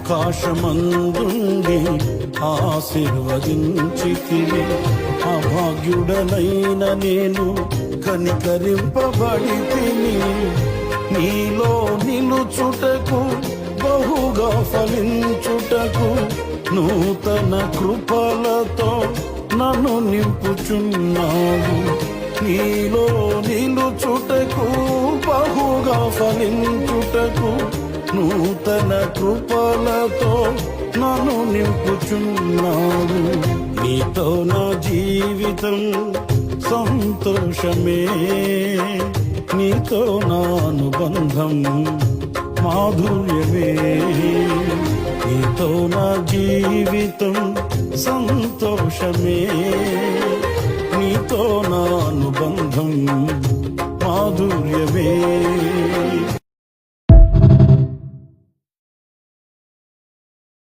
ఆకాశమందుండి ఆశీర్వదించితివి. అభాగ్యుడనైన నేను కనికరింపబడి తిని, నీలో నిలుచుటకు బహుగా ఫలించుటకు నూతన కృపలతో నన్ను నింపుచున్నావు. నీలో నిలుచుటకు బహుగా ఫలించుటకు నూతన కృపలతో నన్ను నింపుచున్నావు. నీతో నా జీవితం సంతోషమే, నీతో నా అనుబంధం మాధుర్యమే. నీతో నా జీవితం సంతోషమే, నీతో నా అనుబంధం మాధుర్యమే.